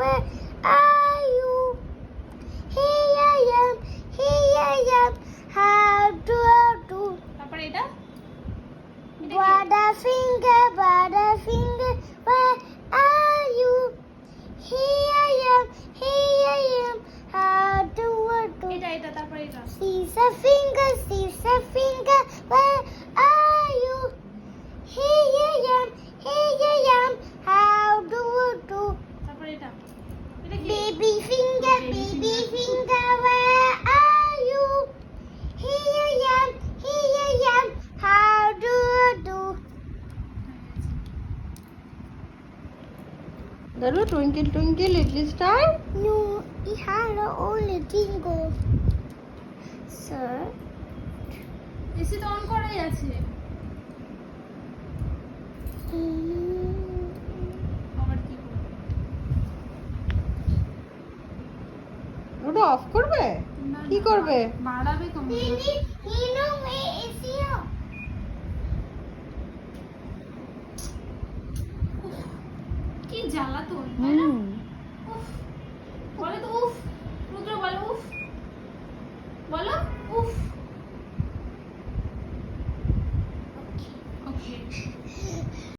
where are you? Here I am, how do I do? তারপরে এটা Butterfinger, where are you? Here I am, how do I do? এটা তারপরে এটা Caesar finger, where are you? Here I am, how do I do? তারপরে এটা এটা কি Baby finger, where are you? Here I am, how do I do? দাদু twinkle twinkle little star No, he had only jingle. Sir, AC তো on করাই আছে আবার কি করব ওটা অফ করবে না, কি না, করবে বাড়াবে কমাবে is here. কি জ্বালাতন তাই না হুম